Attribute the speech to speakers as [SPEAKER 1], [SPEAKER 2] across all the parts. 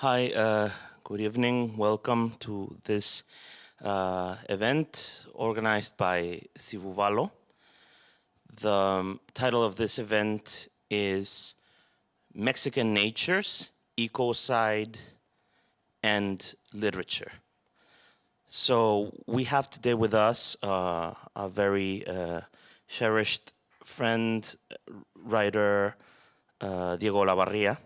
[SPEAKER 1] Hi, good evening. Welcome to this event organized by Sivullinen. The title of this event is Mexican Natures, Ecocide, and Literature. So we have today with us a very cherished friend, writer, Diego Olavarría.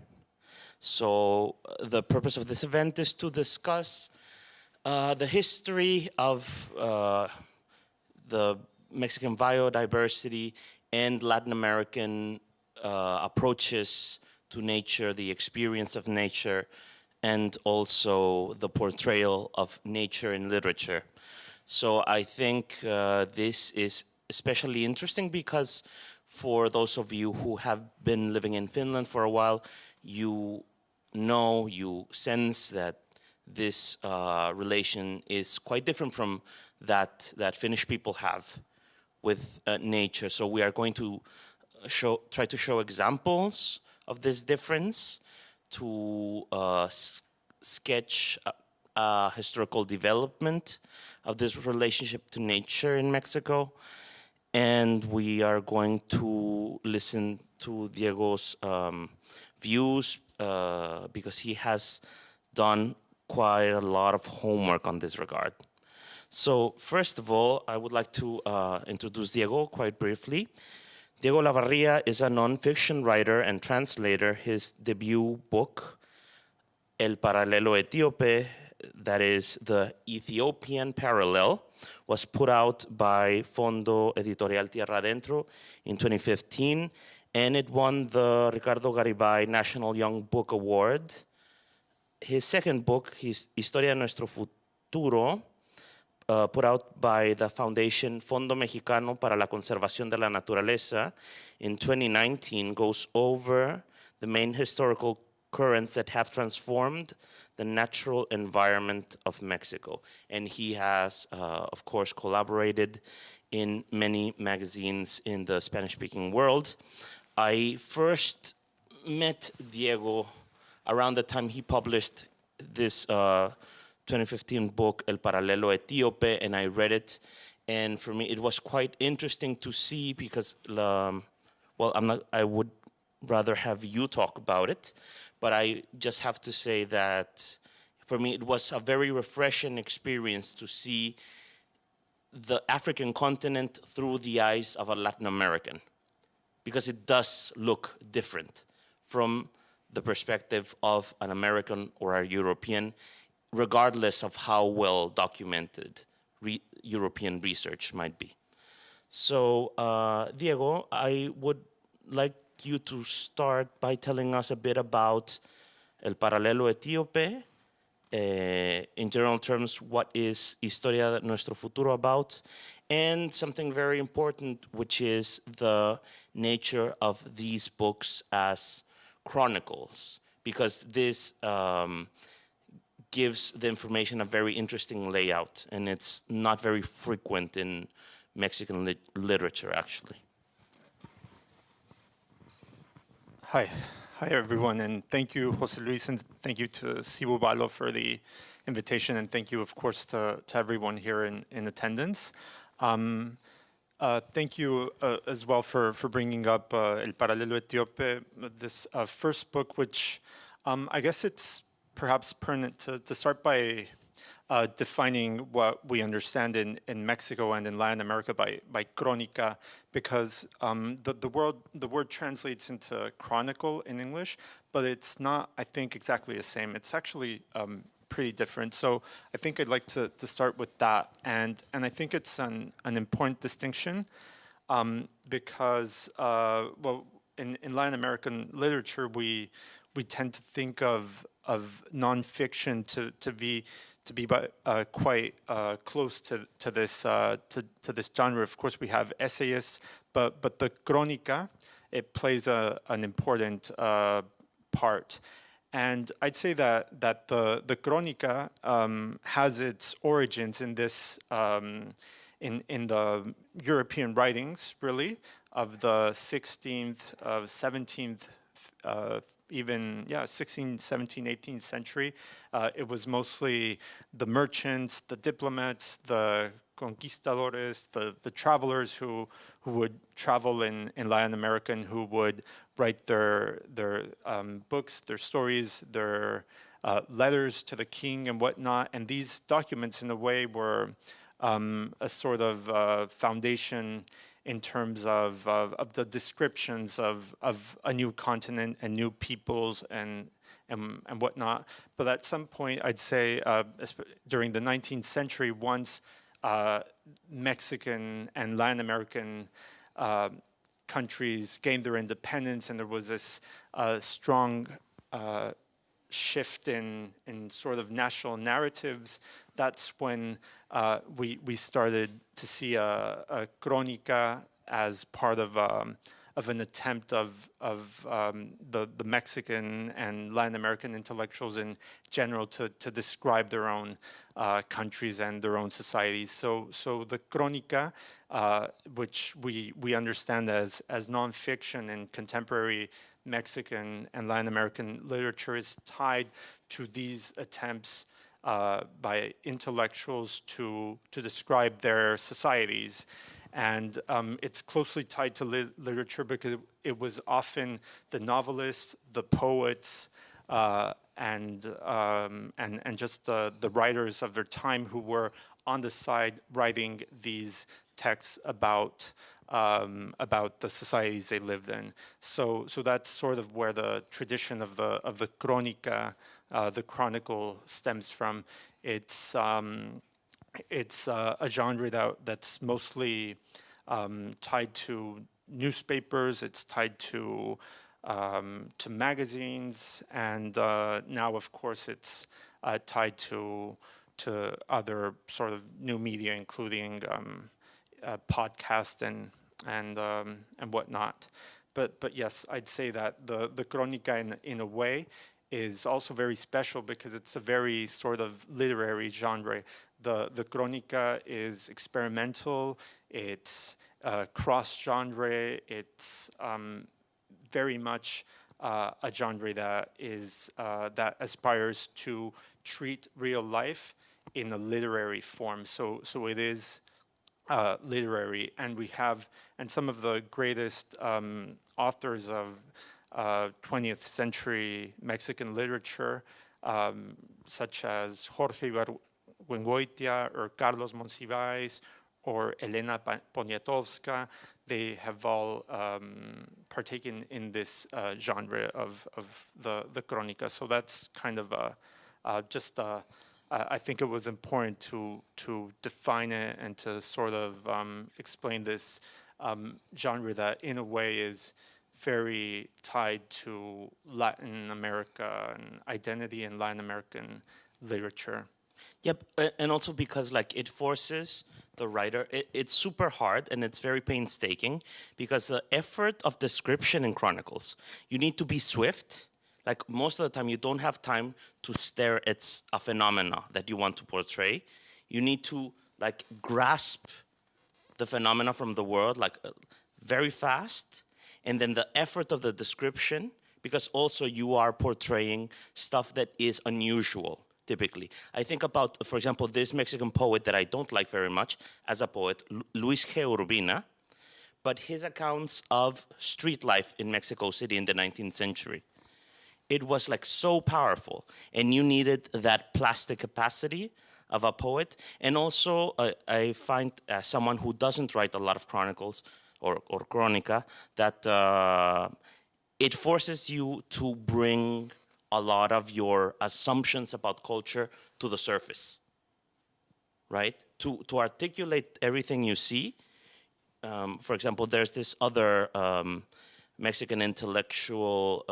[SPEAKER 1] So the purpose of this event is to discuss the history of the Mexican biodiversity and Latin American approaches to nature, the experience of nature, and also the portrayal of nature in literature. So I think this is especially interesting because for those of you who have been living in Finland for a while, you know, you sense that this relation is quite different from that Finnish people have with nature. So we are going to try to show examples of this difference, to sketch a historical development of this relationship to nature in Mexico. And we are going to listen to Diego's views because he has done quite a lot of homework on this regard. So first of all, I would like to introduce Diego quite briefly. Diego Olavarría is a non-fiction writer and translator. His debut book, El Paralelo Etíope, that is the Ethiopian Parallel, was put out by Fondo Editorial Tierra Adentro in 2015, and it won the Ricardo Garibay National Young Book Award. His second book, Historia, nuestro futuro, put out by the Foundation Fondo Mexicano para la Conservación de la Naturaleza in 2019, goes over the main historical currents that have transformed the natural environment of Mexico. And he has, of course, collaborated in many magazines in the Spanish-speaking world. I first met Diego around the time he published this 2015 book, El Paralelo Etíope, and I read it. And for me, it was quite interesting to see because, I would rather have you talk about it. But I just have to say that for me, it was a very refreshing experience to see the African continent through the eyes of a Latin American, because it does look different from the perspective of an American or a European, regardless of how well documented European research might be. So, Diego, I would like you to start by telling us a bit about El Paralelo Etíope. In general terms, what is Historia, nuestro futuro about? And something very important, which is the nature of these books as chronicles, because this gives the information a very interesting layout, and it's not very frequent in Mexican literature, actually.
[SPEAKER 2] Hi everyone, and thank you, Jose Luis, and thank you to Sivullinen for the invitation, and thank you, of course, to everyone here in attendance. Thank you as well for bringing up El Paralelo Etíope, this first book, which I guess it's perhaps pertinent to start by defining what we understand in Mexico and in Latin America by crónica, because the word translates into chronicle in English, but it's not, I think, exactly the same. It's actually pretty different. So I think I'd like to start with that, and I think it's an important distinction because in Latin American literature we tend to think of nonfiction to be quite close to this genre. Of course, we have essayists, but the crónica, it plays an important part. And I'd say that the crónica has its origins in this in the European writings, really, of the 16th, 17th, even 16th, 17th, 18th century. It was mostly the merchants, the diplomats, the conquistadores, the travelers who would travel in Latin America and who would write their books, their stories, their letters to the king and whatnot. And these documents, in a way, were a sort of foundation in terms of the descriptions of a new continent and new peoples and whatnot. But at some point, I'd say during the 19th century, once Mexican and Latin American countries gained their independence, and there was this strong shift in sort of national narratives, that's when we started to see a crónica as part of an attempt of the Mexican and Latin American intellectuals in general to describe their own countries and their own societies. So the crónica, which we understand as nonfiction in contemporary Mexican and Latin American literature, is tied to these attempts by intellectuals to describe their societies. And it's closely tied to literature because it was often the novelists, the poets, and just the writers of their time who were on the side writing these texts about the societies they lived in. So that's sort of where the tradition of the crónica, the chronicle, stems from. It's a genre that's mostly tied to newspapers. It's tied to magazines, and now, of course, it's tied to other sort of new media, including podcast and whatnot. But yes, I'd say that the crónica, in a way, is also very special because it's a very sort of literary genre. The crónica is experimental, it's cross-genre, it's very much a genre that aspires to treat real life in a literary form. So it is literary, and some of the greatest authors of 20th century Mexican literature, such as Jorge Ibargüengoitia or Carlos Monsiváis or Elena Poniatowska, they have all partaken in this genre of the crónica. So that's kind of I think it was important to define it and to sort of explain this genre that, in a way, is very tied to Latin America and identity in Latin American literature.
[SPEAKER 1] Yep, and also because it forces the writer, it's super hard and it's very painstaking because the effort of description in chronicles, you need to be swift. Like most of the time you don't have time to stare at a phenomena that you want to portray. You need to grasp the phenomena from the world very fast. And then the effort of the description, because also you are portraying stuff that is unusual, typically. I think about, for example, this Mexican poet that I don't like very much as a poet, Luis G. Urbina, but his accounts of street life in Mexico City in the 19th century. It was so powerful, and you needed that plastic capacity of a poet. And also, I find someone who doesn't write a lot of chronicles, or crónica, that it forces you to bring a lot of your assumptions about culture to the surface, right? To articulate everything you see. For example, there's this other Mexican intellectual,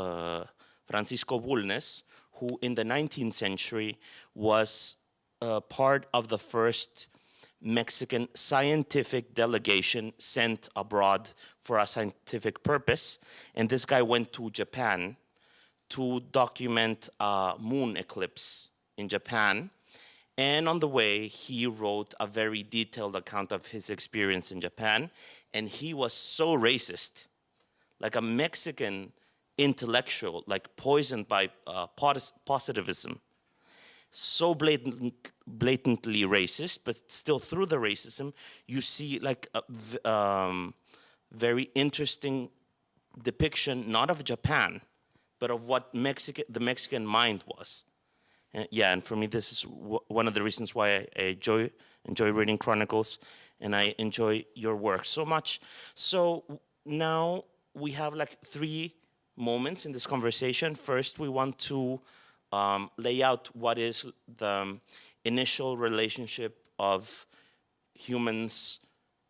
[SPEAKER 1] Francisco Bulnes, who in the 19th century was part of the first Mexican scientific delegation sent abroad for a scientific purpose. And this guy went to Japan to document a moon eclipse in Japan. And on the way, he wrote a very detailed account of his experience in Japan. And he was so racist. Like a Mexican intellectual, like poisoned by positivism. So blatantly racist, but still through the racism, you see like a very interesting depiction, not of Japan, but of what the Mexican mind was. Yeah, and for me, this is one of the reasons why I enjoy reading Chronicles, and I enjoy your work so much. So now we have like 3 moments in this conversation. First, we want to lay out what is the initial relationship of humans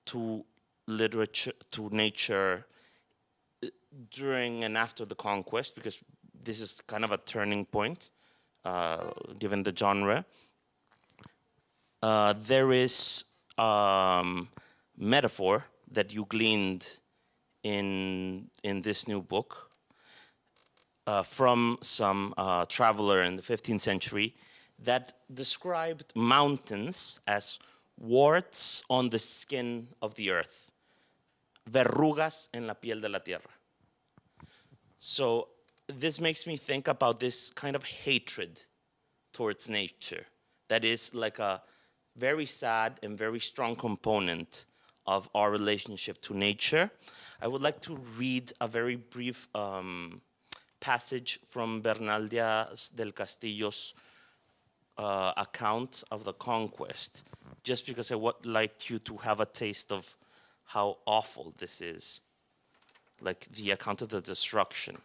[SPEAKER 1] to literature, to nature, during and after the conquest, because this is kind of a turning point, given the genre. There is metaphor that you gleaned in this new book from some traveler in the 15th century that described mountains as warts on the skin of the earth, verrugas en la piel de la tierra. So this makes me think about this kind of hatred towards nature that is like a very sad and very strong component of our relationship to nature. I would like to read a very brief passage from Bernal Díaz del Castillo's account of the conquest, just because I would like you to have a taste of how awful this is, like the account of the destruction.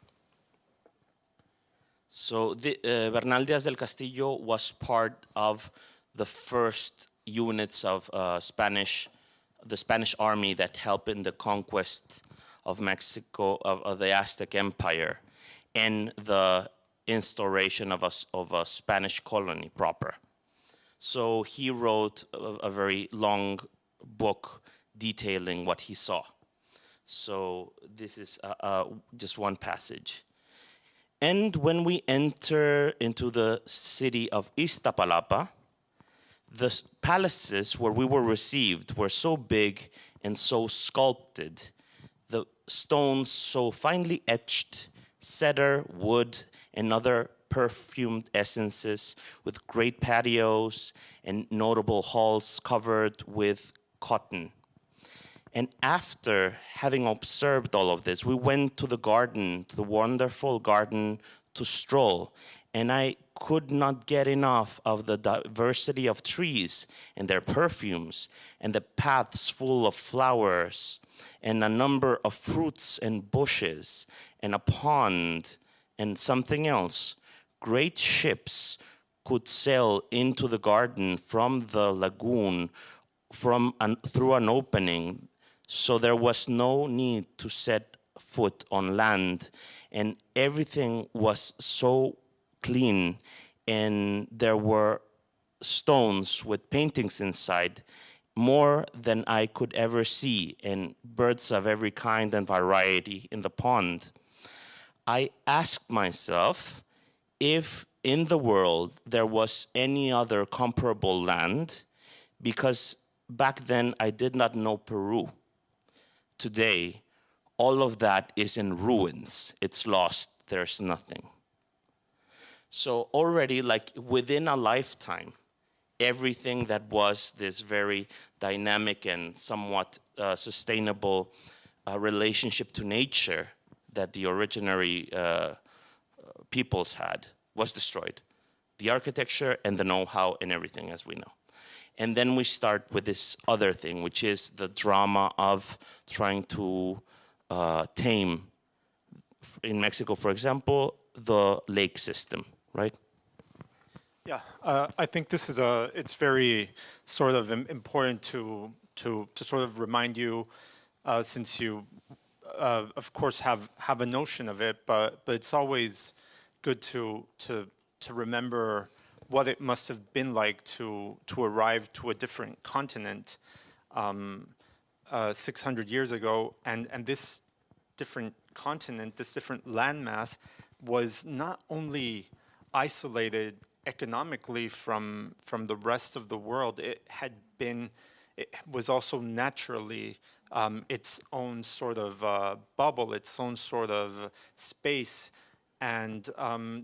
[SPEAKER 1] So Bernal Díaz del Castillo was part of the first units of the Spanish army that helped in the conquest of Mexico, of the Aztec Empire, and the instauration of a Spanish colony proper. So he wrote a very long book detailing what he saw. So this is just one passage. And when we enter into the city of Iztapalapa, the palaces where we were received were so big and so sculpted, the stones so finely etched, cedar, wood, and other perfumed essences, with great patios and notable halls covered with cotton. And after having observed all of this, we went to the garden, to the wonderful garden, to stroll. And I could not get enough of the diversity of trees and their perfumes, and the paths full of flowers, and a number of fruits and bushes, and a pond, and something else. Great ships could sail into the garden from the lagoon through an opening, so there was no need to set foot on land, and everything was so clean, and there were stones with paintings inside, more than I could ever see, and birds of every kind and variety in the pond. I asked myself if in the world there was any other comparable land, because back then I did not know Peru. Today, all of that is in ruins. It's lost. There's nothing. So already, like within a lifetime, everything that was this very dynamic and somewhat sustainable relationship to nature that the originary peoples had was destroyed. The architecture and the know-how and everything, as we know. And then we start with this other thing, which is the drama of trying to tame, in Mexico, for example, the lake system, right?
[SPEAKER 2] Yeah, I think this is it's very sort of important to sort of remind you, since you, of course, have a notion of it, but it's always good to remember what it must have been like to arrive to a different continent 600 years ago, and this different continent, this different landmass, was not only isolated economically from the rest of the world, it was also naturally its own sort of bubble, its own sort of space. And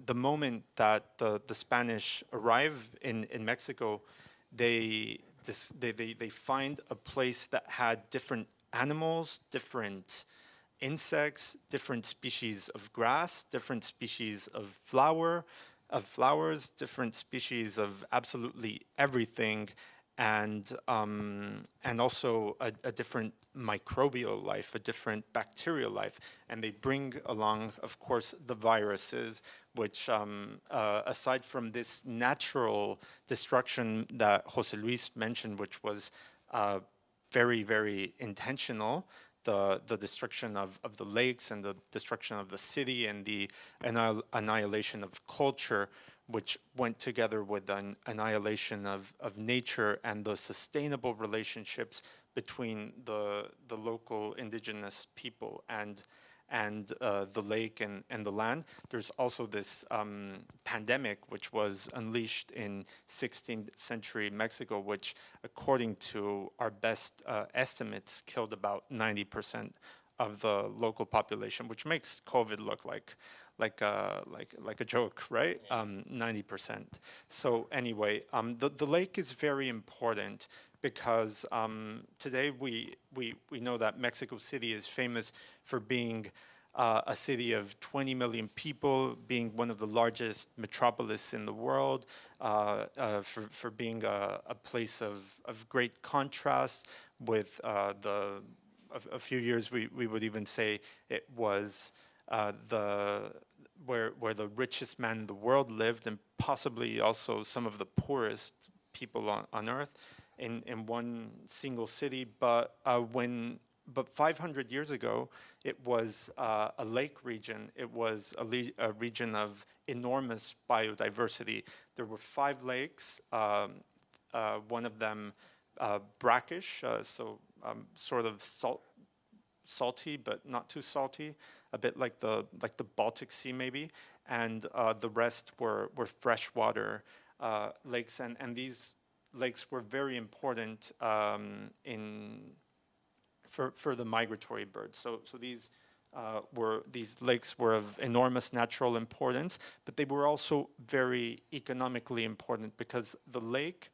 [SPEAKER 2] the moment that the Spanish arrive in Mexico, they find a place that had different animals, different insects, different species of grass, different species of flowers, different species of absolutely everything, and also a different microbial life, a different bacterial life. And they bring along, of course, the viruses, which aside from this natural destruction that Jose Luis mentioned, which was very, very intentional, the destruction of the lakes and the destruction of the city and the annihilation of culture, which went together with an annihilation of nature and the sustainable relationships between the local indigenous people and the lake and the land. There's also this pandemic which was unleashed in 16th century Mexico, which, according to our best estimates, killed about 90% of the local population, which makes COVID look like a joke, right? 90%. So anyway, the lake is very important because today we know that Mexico City is famous for being a city of 20 million people, being one of the largest metropolis in the world, for being a place of great contrast with a few years we would even say it was where the richest man in the world lived, and possibly also some of the poorest people on earth in one single city. But 500 years ago, it was a lake region. It was a region of enormous biodiversity. There were 5 lakes, one of them brackish, so sort of salty, but not too salty, a bit like the Baltic Sea maybe, and the rest were freshwater lakes, and these lakes were very important for the migratory birds. So these lakes were of enormous natural importance, but they were also very economically important because the lake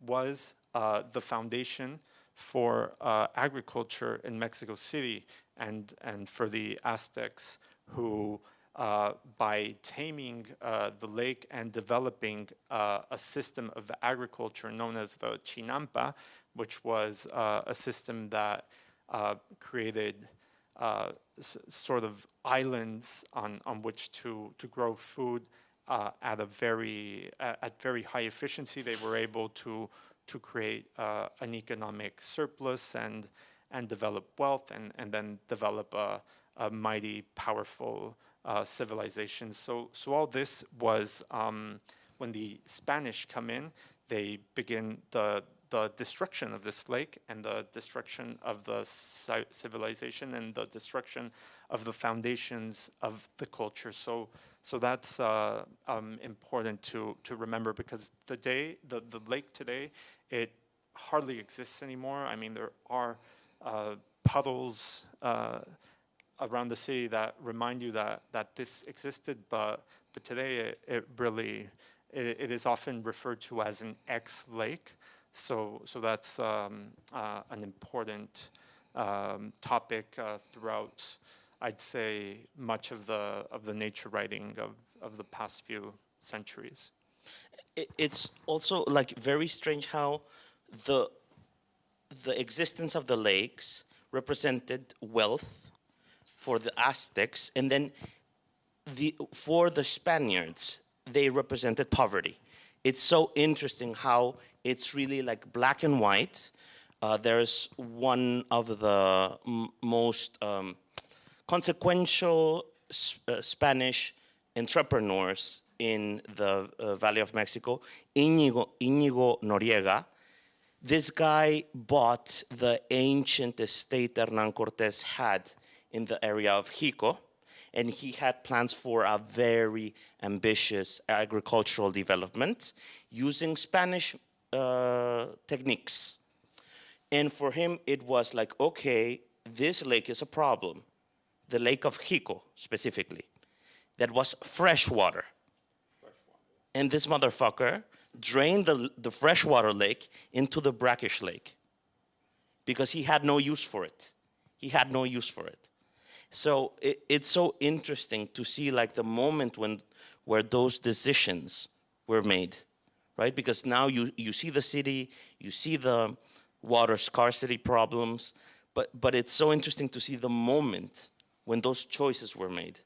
[SPEAKER 2] was the foundation for agriculture in Mexico City and for the Aztecs, who by taming the lake and developing a system of agriculture known as the chinampa, which was a system that created sort of islands on which to grow food at very high efficiency. They were able to create an economic surplus and develop wealth and then develop a mighty powerful civilization. So all this was when the Spanish come in, they begin the destruction of this lake and the destruction of the civilization and the destruction of the foundations of the culture. So that's important to remember, because the lake today, it hardly exists anymore. I mean, there are puddles around the city that remind you that this existed, but today it is often referred to as an ex-lake. So that's an important topic throughout, I'd say, much of the nature writing of the past few centuries.
[SPEAKER 1] It's also like very strange how the existence of the lakes represented wealth for the Aztecs, and then for the Spaniards they represented poverty. It's so interesting how it's really like black and white. There's one of the most consequential Spanish entrepreneurs in the Valley of Mexico, Íñigo Noriega. This guy bought the ancient estate Hernán Cortés had in the area of Jico, and he had plans for a very ambitious agricultural development using Spanish techniques. And for him, it was like, okay, this lake is a problem. The lake of Jico, specifically, that was freshwater. And this motherfucker drained the freshwater lake into the brackish lake because he had no use for it. He had no use for it. So it's so interesting to see like the moment where those decisions were made, right? Because now you see the city, you see the water scarcity problems, but it's so interesting to see the moment when those choices were made,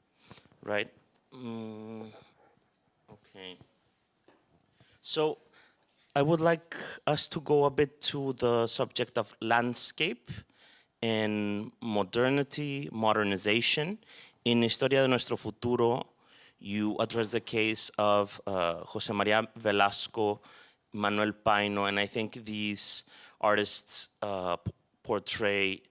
[SPEAKER 1] right? Okay. So I would like us to go a bit to the subject of landscape and modernity, modernization. In Historia de nuestro futuro, you address the case of José María Velasco, Manuel Paino, and I think these artists portray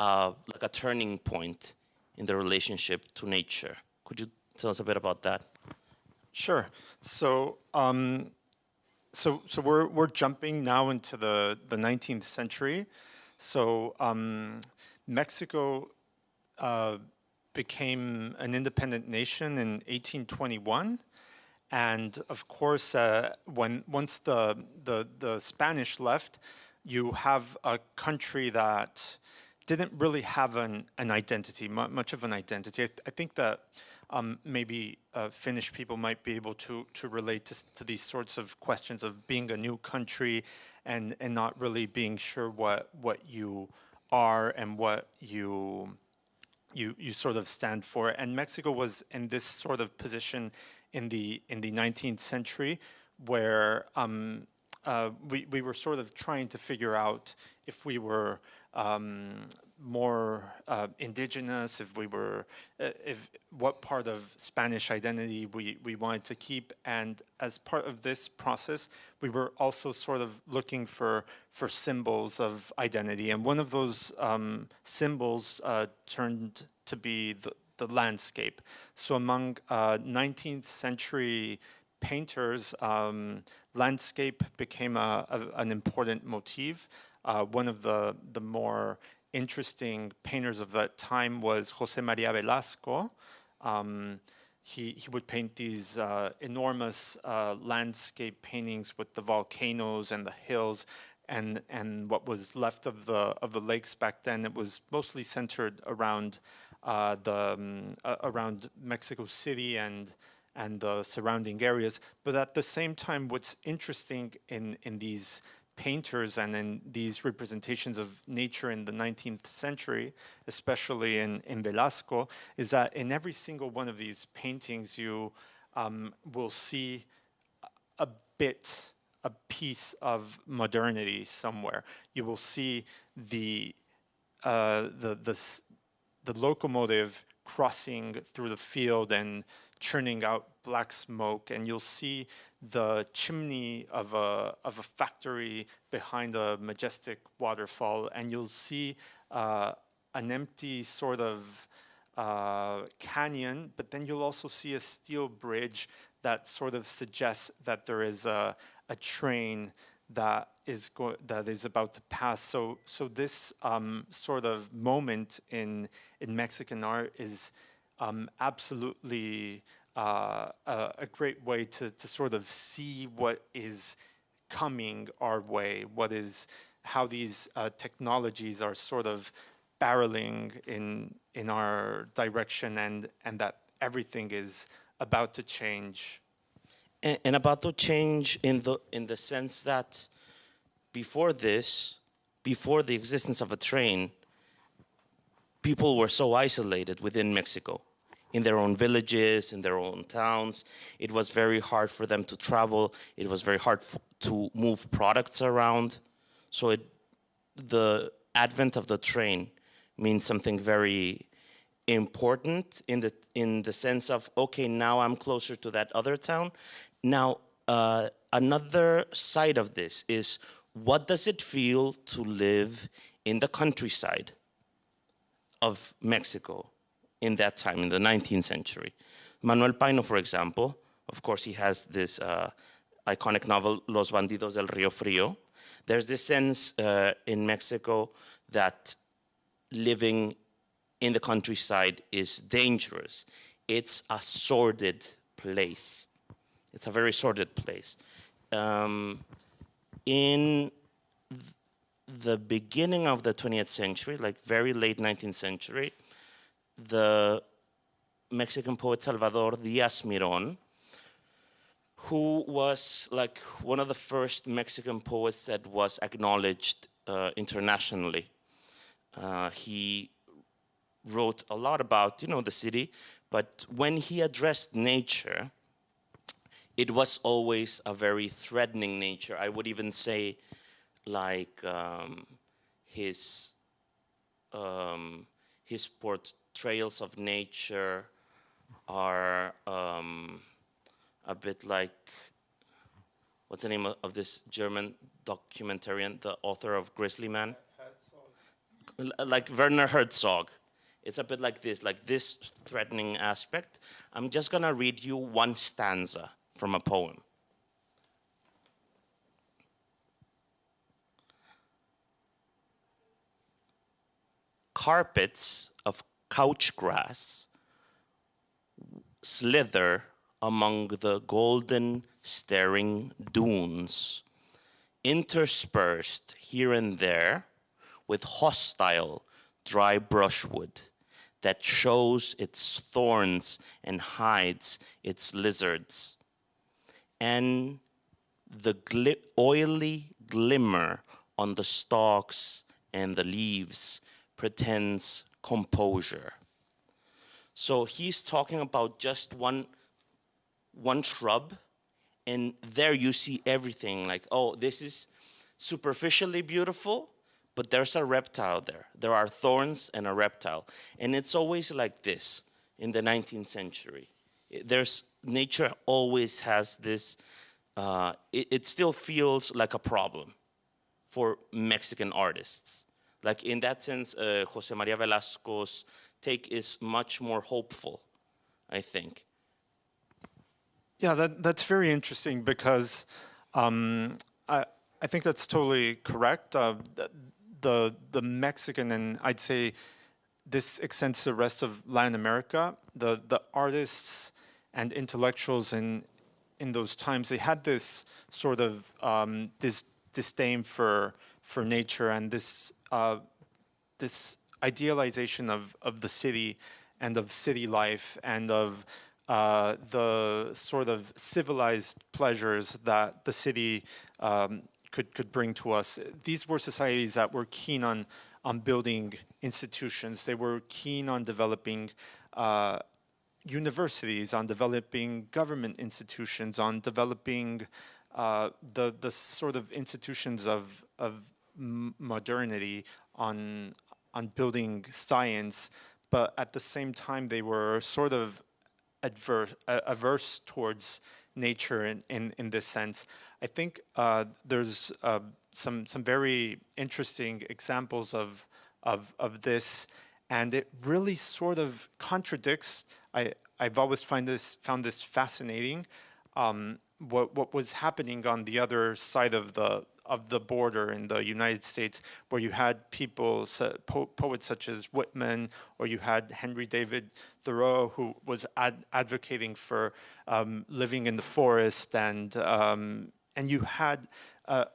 [SPEAKER 1] like a turning point in the relationship to nature. Could you tell us a bit about that?
[SPEAKER 2] Sure. So, we're jumping now into the 19th century. So Mexico became an independent nation in 1821, and of course, once the Spanish left, you have a country that didn't really have an identity, much of an identity. I think that maybe Finnish people might be able to relate to these sorts of questions of being a new country and not really being sure what you are and what you sort of stand for. And Mexico was in this sort of position in the 19th century where we were sort of trying to figure out if we were more indigenous, if we were, if what part of Spanish identity we wanted to keep. And as part of this process, we were also sort of looking for symbols of identity. And one of those symbols turned to be the landscape. So among 19th century painters, landscape became an important motif. One of the more interesting painters of that time was José María Velasco. He would paint these enormous landscape paintings with the volcanoes and the hills and what was left of the lakes back then. It was mostly centered around around Mexico City and the surrounding areas. But at the same time, what's interesting in these painters and in these representations of nature in the 19th century, especially in Velasco, is that in every single one of these paintings you will see a piece of modernity somewhere. You will see the locomotive crossing through the field and churning out black smoke, and you'll see the chimney of a factory behind a majestic waterfall, and you'll see an empty sort of canyon, but then you'll also see a steel bridge that sort of suggests that there is a train that is about to pass. So this sort of moment in Mexican art is absolutely a great way to sort of see what is coming our way, how these technologies are sort of barreling in our direction, and that everything is about to change.
[SPEAKER 1] And about to change in the sense that before the existence of a train, people were so isolated within Mexico, in their own villages, in their own towns. It was very hard for them to travel. It was very hard to move products around. So the advent of the train means something very important in the sense of, okay, now I'm closer to that other town. Now, another side of this is, what does it feel to live in the countryside of Mexico in that time, in the 19th century? Manuel Paino, for example, of course, he has this iconic novel, Los Bandidos del Río Frío. There's this sense in Mexico that living in the countryside is dangerous. It's a sordid place. It's a very sordid place. In the beginning of the 20th century, like very late 19th century, the Mexican poet Salvador Díaz Mirón, who was like one of the first Mexican poets that was acknowledged internationally. He wrote a lot about, the city, but when he addressed nature, it was always a very threatening nature. I would even say, like his portrayals of nature are a bit like, what's the name of this German documentarian, the author of Grizzly Man? Like Werner Herzog. It's a bit like this threatening aspect. I'm just gonna read you one stanza from a poem. Carpets of couch grass slither among the golden staring dunes, interspersed here and there with hostile dry brushwood that shows its thorns and hides its lizards. And the oily glimmer on the stalks and the leaves pretends composure. So he's talking about just one shrub, and there you see everything, like, oh, this is superficially beautiful, but there's a reptile there. There are thorns and a reptile. And it's always like this in the 19th century. Nature always has this, it still feels like a problem for Mexican artists. Like in that sense, Jose Maria Velasco's take is much more hopeful, I think.
[SPEAKER 2] Yeah, that's very interesting because I think that's totally correct. The Mexican, and I'd say this extends to the rest of Latin America, the artists and intellectuals in those times, they had this sort of this disdain for nature and this idealization of the city and of city life and of the sort of civilized pleasures that the city could bring to us. These were societies that were keen on building institutions. They were keen on developing universities, on developing government institutions, on developing the sort of institutions of modernity, on building science. But at the same time, they were sort of averse towards nature in this sense. I think there's some very interesting examples of this, and it really sort of contradicts. I've always found this fascinating. What was happening on the other side of the border in the United States, where you had people, poets such as Whitman, or you had Henry David Thoreau, who was advocating for living in the forest, and you had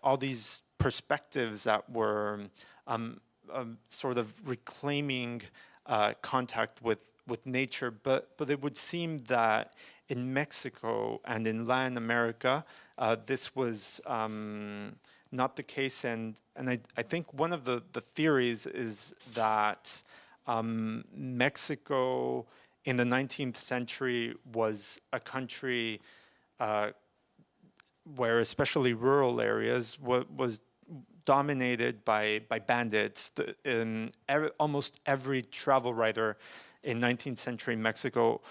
[SPEAKER 2] all these perspectives that were sort of reclaiming contact with nature, but it would seem that in Mexico and in Latin America, this was not the case, and I think one of the theories is that Mexico in the 19th century was a country where especially rural areas was dominated by bandits. Almost every travel writer in 19th century Mexico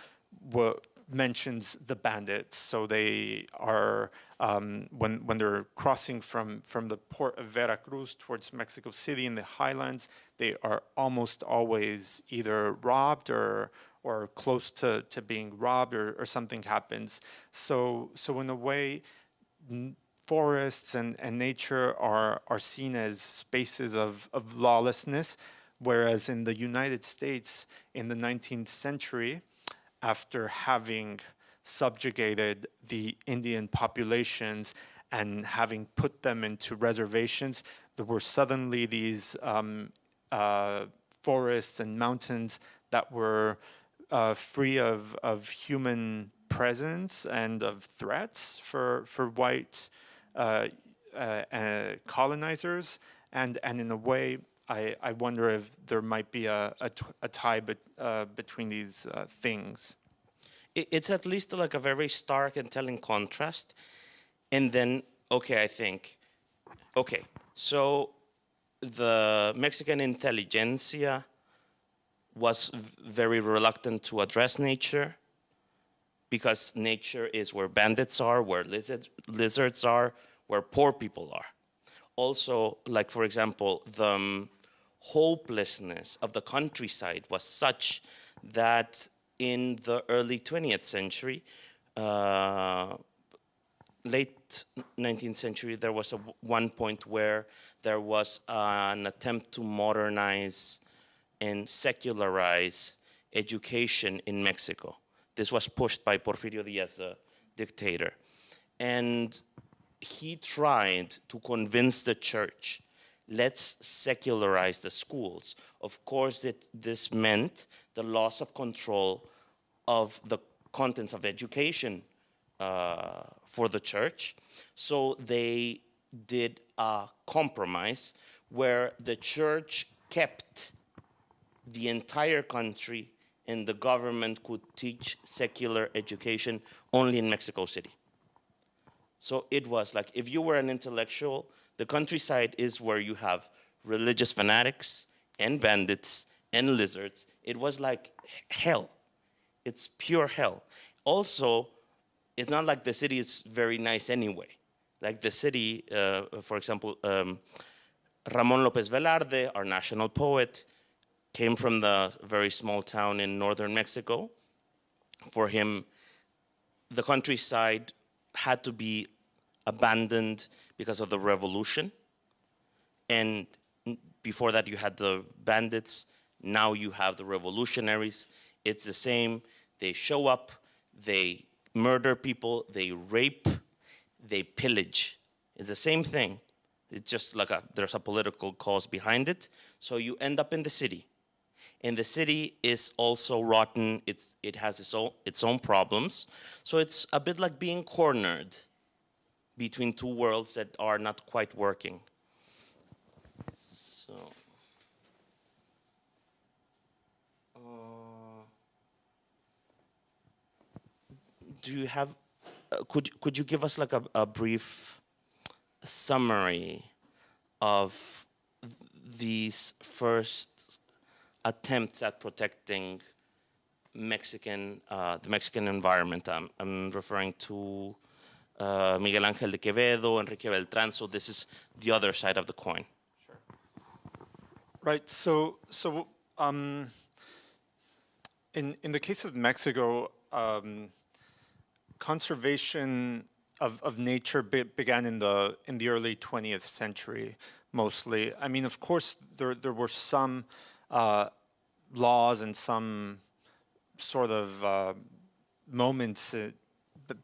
[SPEAKER 2] mentions the bandits. So they are, when they're crossing from the port of Veracruz towards Mexico City in the highlands, they are almost always either robbed or close to being robbed, or something happens. So in a way, forests and nature are seen as spaces of lawlessness, whereas in the United States in the 19th century, after having subjugated the Indian populations and having put them into reservations, there were suddenly these forests and mountains that were free of human presence and of threats for white colonizers. And in a way, I wonder if there might be a tie between these things.
[SPEAKER 1] It's at least like a very stark and telling contrast. And then, okay, I think, okay, so the Mexican intelligentsia was very reluctant to address nature because nature is where bandits are, where lizards are, where poor people are. Also, like for example, the hopelessness of the countryside was such that in the early 20th century, late 19th century, there was one point where there was an attempt to modernize and secularize education in Mexico. This was pushed by Porfirio Diaz, the dictator. And he tried to convince the church, let's secularize the schools. Of course, this meant the loss of control of the contents of education for the church. So they did a compromise where the church kept the entire country and the government could teach secular education only in Mexico City. So it was like, if you were an intellectual, the countryside is where you have religious fanatics and bandits and lizards. It was like hell. It's pure hell. Also, it's not like the city is very nice anyway. Like the city, for example, Ramon Lopez Velarde, our national poet, came from the very small town in northern Mexico. For him, the countryside had to be abandoned because of the revolution. And before that, you had the bandits. Now you have the revolutionaries. It's the same. They show up, they murder people, they rape, they pillage. It's the same thing. It's just like there's a political cause behind it. So you end up in the city. And the city is also rotten. It has its own problems. So it's a bit like being cornered between two worlds that are not quite working. So, do you have? Could you give us like a brief summary of these first attempts at protecting the Mexican environment? I'm referring to Miguel Ángel de Quevedo, Enrique Beltrán. So this is the other side of the coin.
[SPEAKER 2] Sure. Right. So in the case of Mexico, conservation of nature began in the early 20th century, mostly. I mean, of course, there were some laws and some sort of moments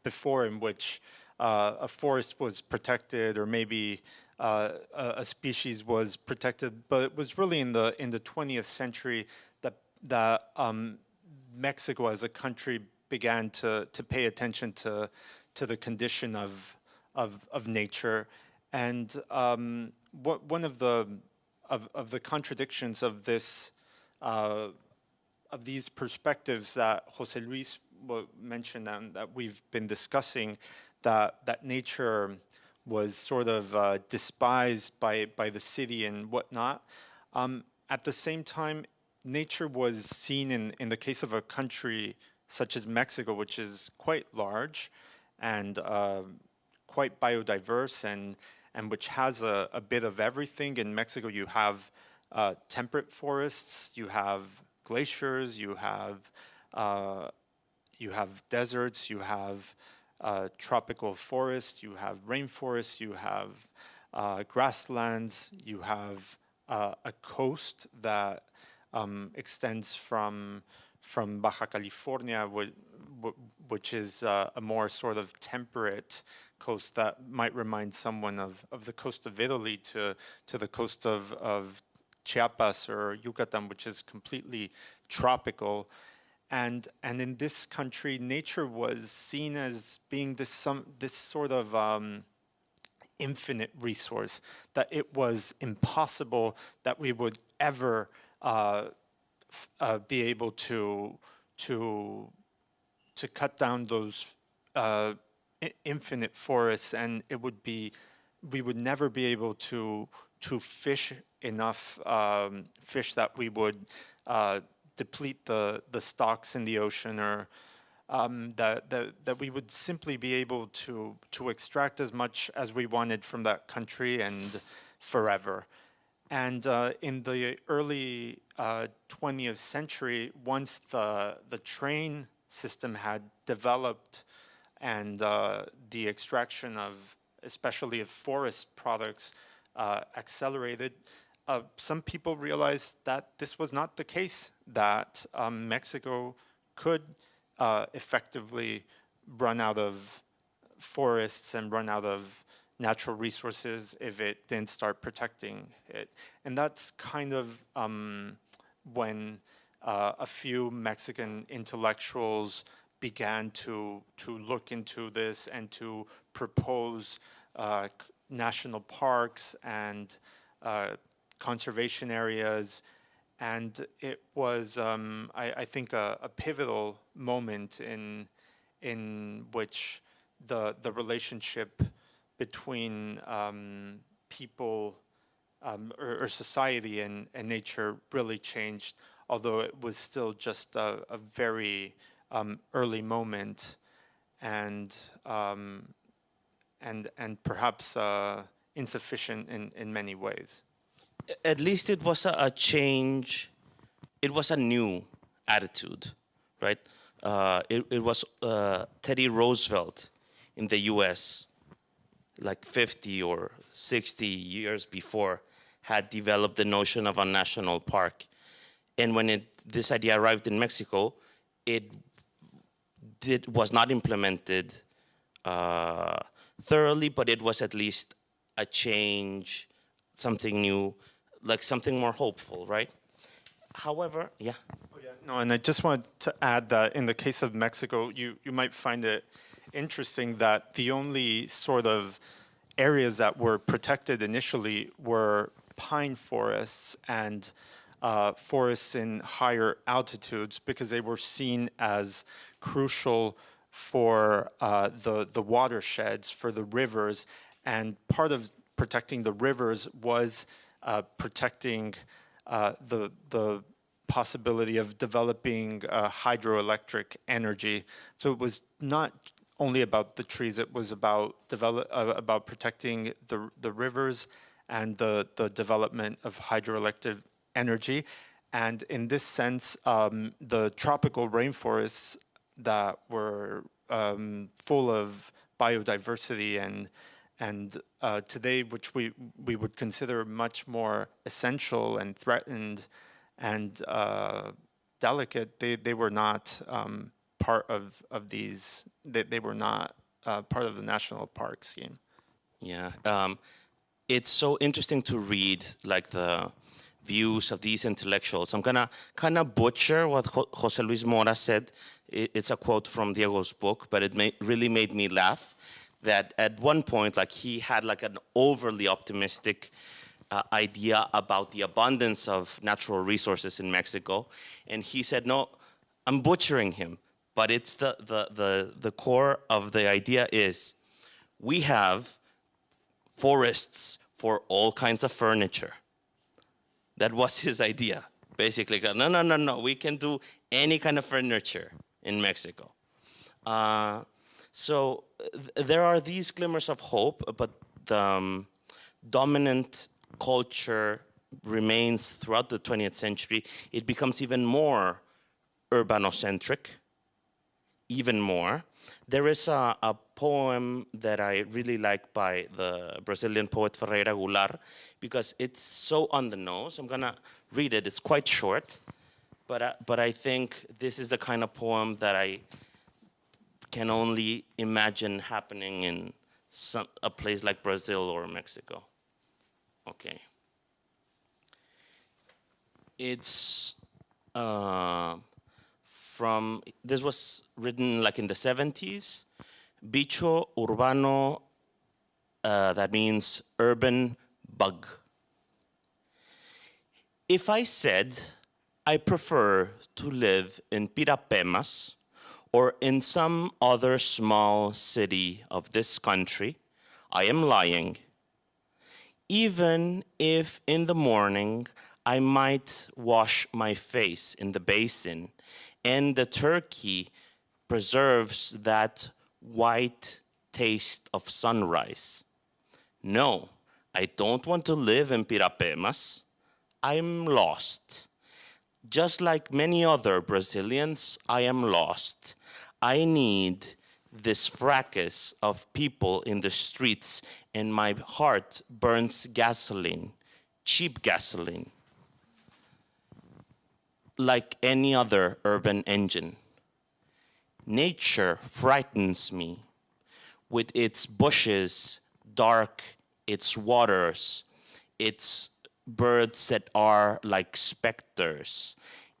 [SPEAKER 2] before in which a forest was protected, or maybe a species was protected. But it was really in the 20th century that Mexico as a country began to pay attention to the condition of nature. And one of the contradictions of this of these perspectives that Jose Luis mentioned and that we've been discussing, that nature was sort of despised by the city and whatnot. At the same time, nature was seen in the case of a country such as Mexico, which is quite large and quite biodiverse and which has a bit of everything. In Mexico, you have temperate forests, you have glaciers, you have deserts, you have tropical forests, you have rainforests, you have grasslands, you have a coast that extends from Baja California, which is a more sort of temperate coast that might remind someone of the coast of Italy, to the coast of Chiapas or Yucatan, which is completely tropical. And in this country, nature was seen as being this sort of infinite resource, that it was impossible that we would ever be able to cut down those infinite forests, and we would never be able to fish enough fish that we would deplete the stocks in the ocean, or that we would simply be able to extract as much as we wanted from that country and forever. And in the early 20th century, once the train system had developed and the extraction of, especially of forest products, accelerated, some people realized that this was not the case, that Mexico could effectively run out of forests and run out of natural resources if it didn't start protecting it. And that's kind of when a few Mexican intellectuals began to look into this and to propose national parks and conservation areas. And it was, I think, a pivotal moment in which the relationship between people or society and nature really changed, although it was still just a very early moment, and perhaps insufficient in many ways.
[SPEAKER 1] At least it was a change. It was a new attitude, right? It was Teddy Roosevelt in the U.S., like 50 or 60 years before, had developed the notion of a national park. And when this idea arrived in Mexico, it was not implemented thoroughly, but it was at least a change, something new, like something more hopeful, right? However, yeah.
[SPEAKER 2] Oh, yeah. No, and I just wanted to add that in the case of Mexico, you might find it interesting that the only sort of areas that were protected initially were pine forests and forests in higher altitudes, because they were seen as crucial for the watersheds, for the rivers. And part of protecting the rivers was protecting the possibility of developing hydroelectric energy. So it was not only about the trees; it was about protecting the rivers and the development of hydroelectric energy. And in this sense, the tropical rainforests that were full of biodiversity and today, which we would consider much more essential and threatened and delicate, they were not part of these. They were not part of the national park scheme.
[SPEAKER 1] Yeah, it's so interesting to read like the views of these intellectuals. I'm gonna kind of butcher what Jose Luis Mora said. It's a quote from Diego's book, but it really made me laugh. That at one point, like, he had like an overly optimistic idea about the abundance of natural resources in Mexico, and he said, "No, I'm butchering him, but it's the core of the idea is we have forests for all kinds of furniture." That was his idea, basically. No, we can do any kind of furniture in Mexico. So there are these glimmers of hope, but the dominant culture remains throughout the 20th century. It becomes even more urbanocentric, even more. There is a poem that I really like by the Brazilian poet Ferreira Goulart because it's so on the nose. I'm gonna read it. It's quite short, but I think this is the kind of poem that I can only imagine happening in a place like Brazil or Mexico. Okay. It's this was written like in the 70s. Bicho urbano, that means urban bug. If I said I prefer to live in Pirapemas or in some other small city of this country, I am lying. Even if in the morning I might wash my face in the basin and the turkey preserves that white taste of sunrise. No, I don't want to live in Pirapemas. I'm lost. Just like many other Brazilians, I am lost. I need this fracas of people in the streets, and my heart burns gasoline, cheap gasoline, like any other urban engine. Nature frightens me with its bushes, dark, its waters, its birds that are like specters.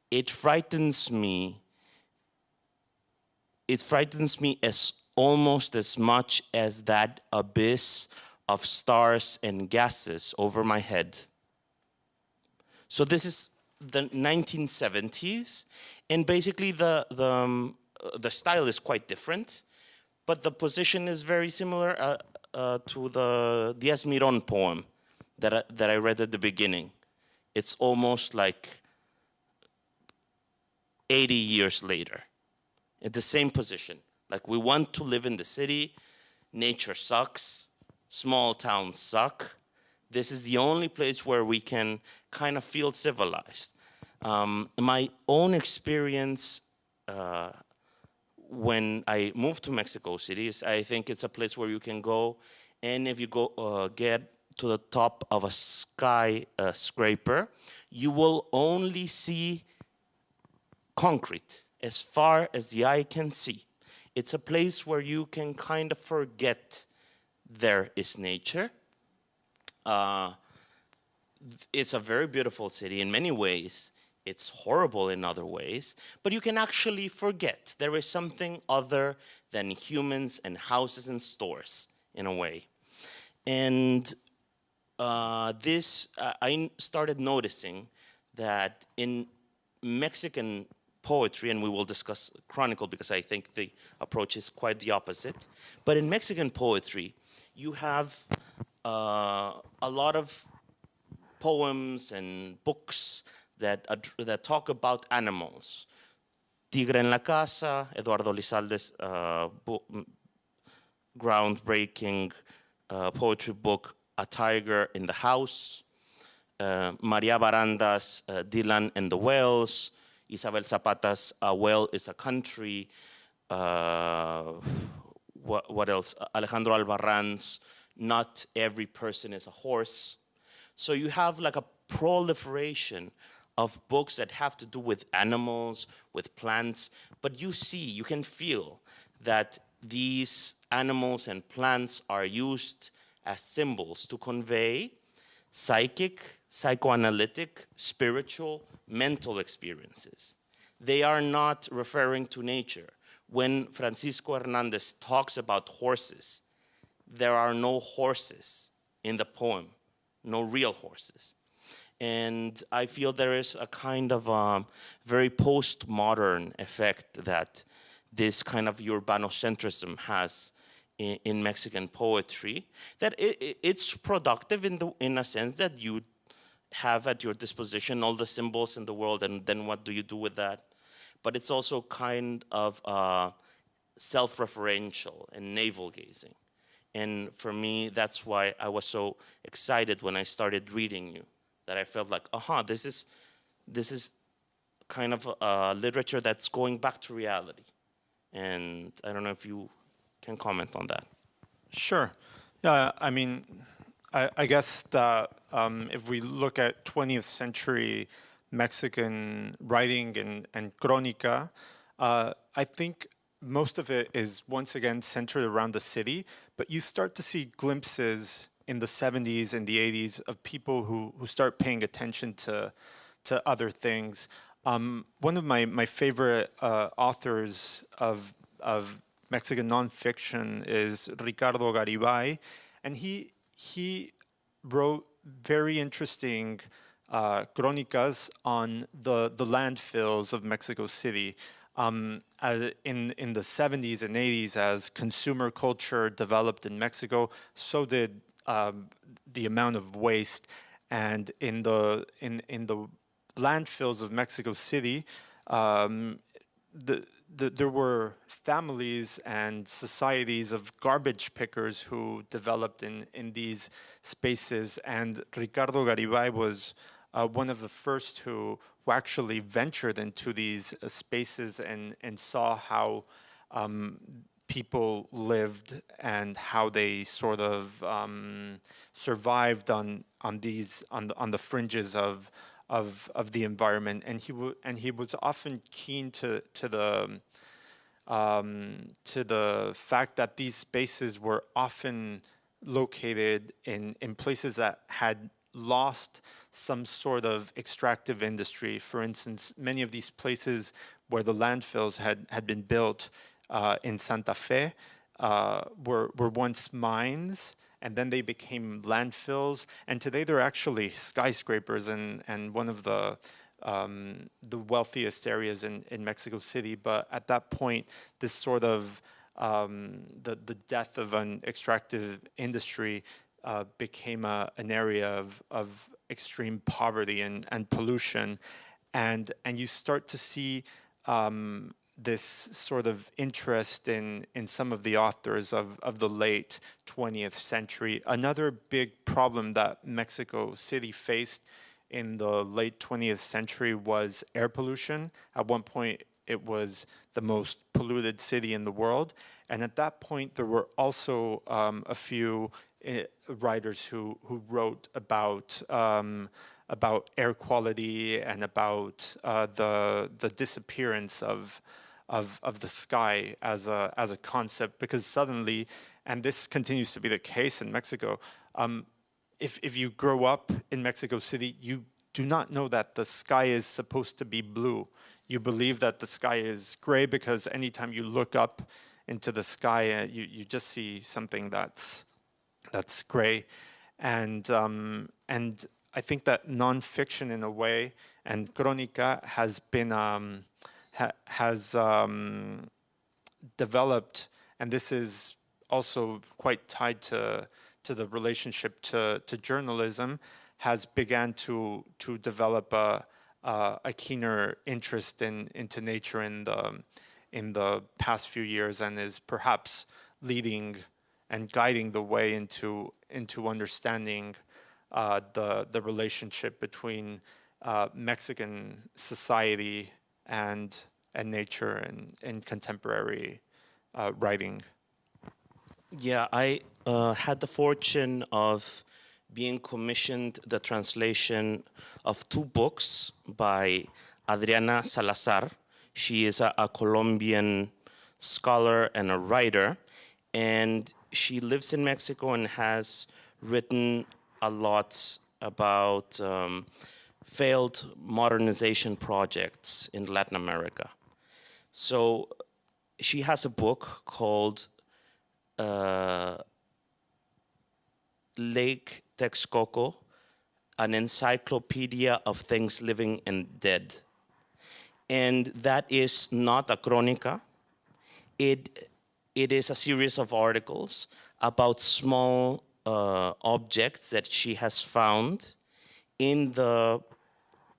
[SPEAKER 1] It frightens me as almost as much as that abyss of stars and gases over my head. So this is the 1970s, and basically the style is quite different, but the position is very similar to the Diaz Mirón poem that I read at the beginning. It's almost like 80 years later, in the same position. Like, we want to live in the city, nature sucks, small towns suck. This is the only place where we can kind of feel civilized. My own experience when I moved to Mexico City is I think it's a place where you can go, and if you go get to the top of a skyscraper, you will only see concrete as far as the eye can see. It's a place where you can kind of forget there is nature. It's a very beautiful city in many ways. It's horrible in other ways, but you can actually forget. There is something other than humans and houses and stores, in a way. And I started noticing that in Mexican poetry, and we will discuss chronicle because I think the approach is quite the opposite, but in Mexican poetry, you have a lot of poems and books that talk about animals. Tigre en la Casa, Eduardo Lizalde's groundbreaking poetry book, A Tiger in the House, Maria Baranda's Dylan and the Whales, Isabel Zapata's A Whale is a Country, what else? Alejandro Albarrán's Not Every Person is a Horse. So you have like a proliferation of books that have to do with animals, with plants, but you can feel that these animals and plants are used as symbols to convey psychic, psychoanalytic, spiritual, mental experiences. They are not referring to nature. When Francisco Hernandez talks about horses, there are no horses in the poem, no real horses. And I feel there is a kind of very postmodern effect that this kind of urbanocentrism has in Mexican poetry, that it's productive in a sense that you have at your disposition all the symbols in the world, and then what do you do with that? But it's also kind of self-referential and navel-gazing. And for me, that's why I was so excited when I started reading you, that I felt like, this is kind of literature that's going back to reality. And I don't know if you can comment on that.
[SPEAKER 2] Sure. Yeah, I mean, I guess that if we look at 20th century Mexican writing and crónica, I think most of it is once again centered around the city, but you start to see glimpses in the 70s and the 80s of people who start paying attention to other things. One of my favorite authors of Mexican nonfiction is Ricardo Garibay, and he wrote very interesting crónicas on the landfills of Mexico City. In the 70s and 80s, as consumer culture developed in Mexico, so did the amount of waste. And in the landfills of Mexico City, there were families and societies of garbage pickers who developed in these spaces. And Ricardo Garibay was one of the first who actually ventured into these spaces and saw how people lived and how they sort of survived on the fringes of the environment. And he was often keen to the fact that these spaces were often located in places that had lost some sort of extractive industry. For instance, many of these places where the landfills had been built in Santa Fe were once mines, and then they became landfills, and today they're actually skyscrapers and one of the wealthiest areas in Mexico City. But at that point, this sort of the death of an extractive industry became an area of extreme poverty and pollution, and you start to see this sort of interest in some of the authors of the late 20th century. Another big problem that Mexico City faced in the late 20th century was air pollution. At one point, it was the most polluted city in the world. And at that point, there were also a few writers who wrote about air quality and about the disappearance of the sky as a concept, because suddenly, and this continues to be the case in Mexico, if you grow up in Mexico City, you do not know that the sky is supposed to be blue. You believe that the sky is gray because anytime you look up into the sky, you just see something that's gray, and I think that nonfiction, in a way, and crónica has been developed, and this is also quite tied to the relationship to journalism, has began to develop a keener interest into nature in the past few years, and is perhaps leading and guiding the way into understanding the relationship between Mexican society and nature and contemporary writing.
[SPEAKER 1] Yeah, I had the fortune of being commissioned the translation of two books by Adriana Salazar. She is a Colombian scholar and a writer, and she lives in Mexico and has written a lot about failed modernization projects in Latin America. So she has a book called Lake Texcoco, an encyclopedia of things living and dead. And that is not a crónica. It is a series of articles about small objects that she has found in the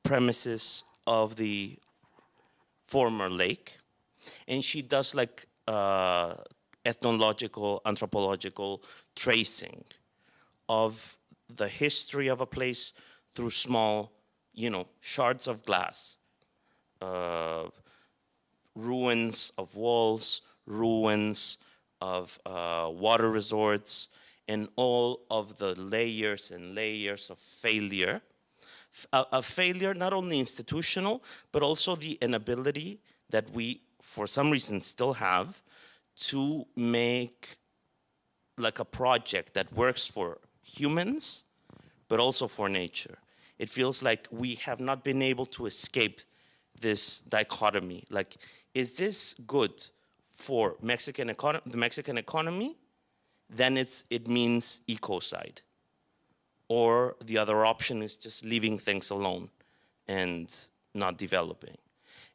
[SPEAKER 1] premises of the former lake. And she does like ethnological, anthropological tracing of the history of a place through small, shards of glass, ruins of walls, ruins of water resorts, and all of the layers and layers of failure. A failure not only institutional, but also the inability that we, for some reason, still have to make like a project that works for humans, but also for nature. It feels like we have not been able to escape this dichotomy. Like, is this good for the Mexican economy? Then it means ecocide. Or the other option is just leaving things alone and not developing.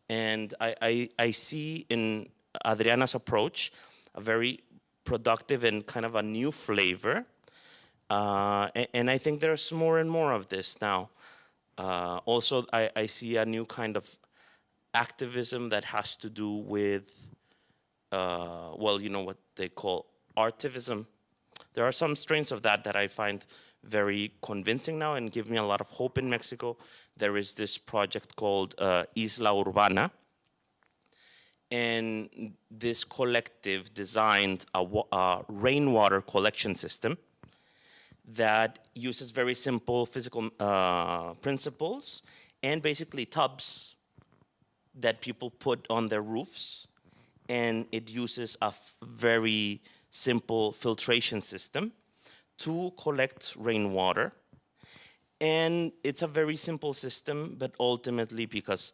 [SPEAKER 1] And I see in Adriana's approach a very productive and kind of a new flavor. And I think there's more and more of this now. Also, I see a new kind of activism that has to do with, well, you know what they call artivism. There are some strains of that I find very convincing now and give me a lot of hope in Mexico. There is this project called Isla Urbana. And this collective designed a rainwater collection system that uses very simple physical principles and basically tubs that people put on their roofs. And it uses a very simple filtration system to collect rainwater. And it's a very simple system, but ultimately because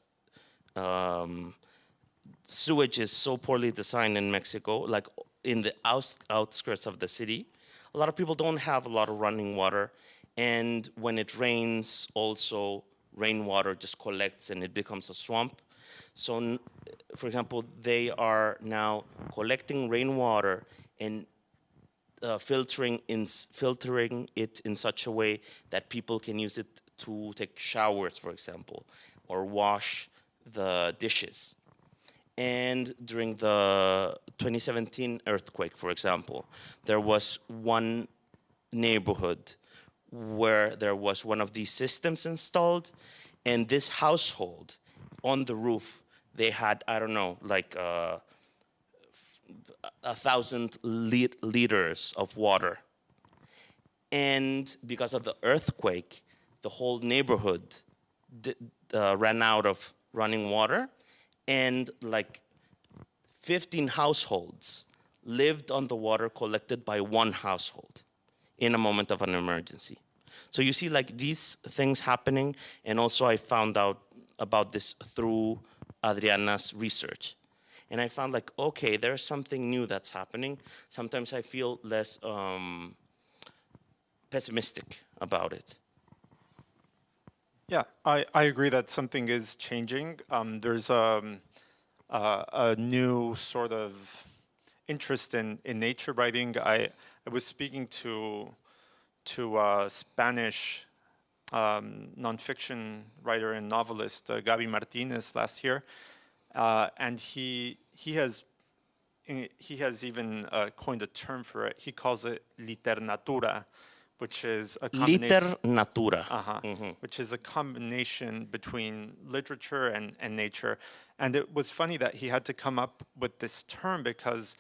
[SPEAKER 1] sewage is so poorly designed in Mexico, like in the outskirts of the city, a lot of people don't have a lot of running water. And when it rains, also rainwater just collects and it becomes a swamp. So, for example, they are now collecting rainwater and filtering it in such a way that people can use it to take showers, for example, or wash the dishes. And during the 2017 earthquake, for example, there was one neighborhood where there was one of these systems installed, and this household on the roof, they had, I don't know, like 1,000 liters of water. And because of the earthquake, the whole neighborhood ran out of running water, and like 15 households lived on the water collected by one household in a moment of an emergency. So you see like these things happening, and also I found out about this through Adriana's research. And I found like, okay, there's something new that's happening. Sometimes I feel less pessimistic about it.
[SPEAKER 2] Yeah, I agree that something is changing. There's a new sort of interest in nature writing. I was speaking to a Spanish nonfiction writer and novelist, Gaby Martinez, last year, and he has even coined a term for it. He calls it liternatura, which is a combination.
[SPEAKER 1] Literatura.
[SPEAKER 2] Which is a combination between literature and nature. And it was funny that he had to come up with this term because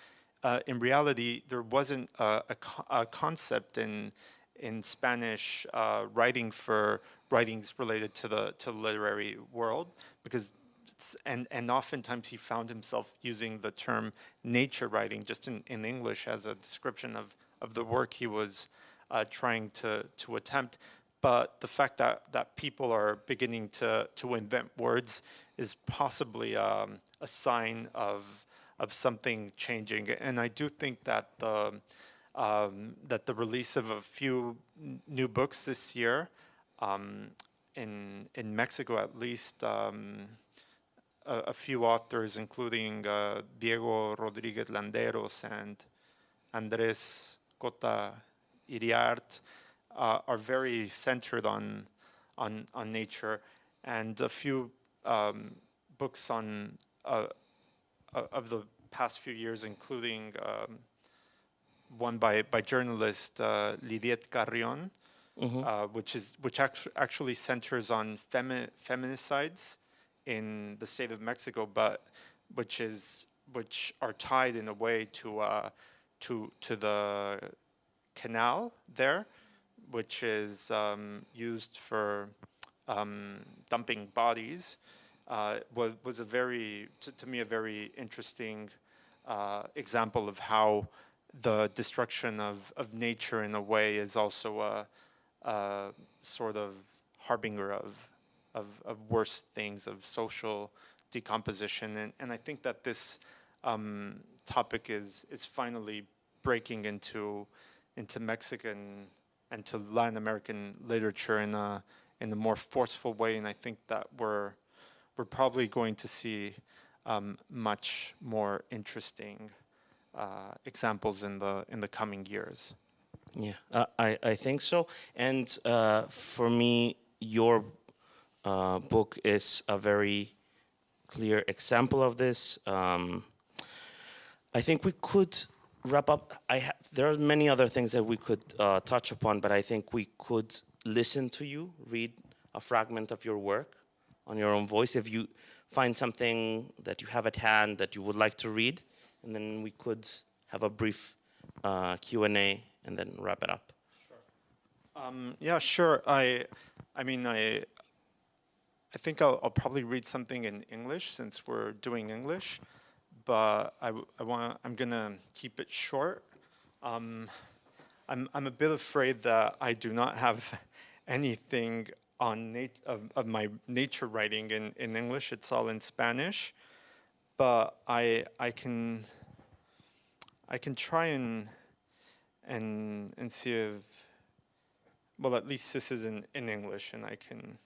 [SPEAKER 2] in reality, there wasn't a concept in Spanish writing for writings related to the literary world, because and oftentimes he found himself using the term nature writing just in English as a description of the work he was trying to attempt. But the fact that people are beginning to invent words is possibly a sign of something changing. And I do think that the release of a few new books this year, in Mexico at least, a few authors, including Diego Rodriguez Landeros and Andres Cota Iriart, are very centered on nature, and a few books on of the past few years, including one by journalist Lidiet Carrion, which actually centers on feminicides in the state of Mexico, but which are tied in a way to the canal there, which is used for dumping bodies, was a very, to me, a very interesting example of how the destruction of nature in a way is also a sort of harbinger of worse things, of social decomposition. And I think that this topic is finally breaking into Mexican and to Latin American literature in a more forceful way, and I think that we're probably going to see much more interesting examples in the coming years.
[SPEAKER 1] Yeah, I think so. And for me, your book is a very clear example of this. I think we could wrap up. There are many other things that we could touch upon, but I think we could listen to you read a fragment of your work on your own voice. If you find something that you have at hand that you would like to read, and then we could have a brief Q&A and then wrap it up.
[SPEAKER 2] Sure. Yeah, sure. I mean, I think I'll probably read something in English since we're doing English, but I'm gonna keep it short. I'm a bit afraid that I do not have anything on of my nature writing in English. It's all in Spanish, but I can try and see if, well, at least this is in English, and I can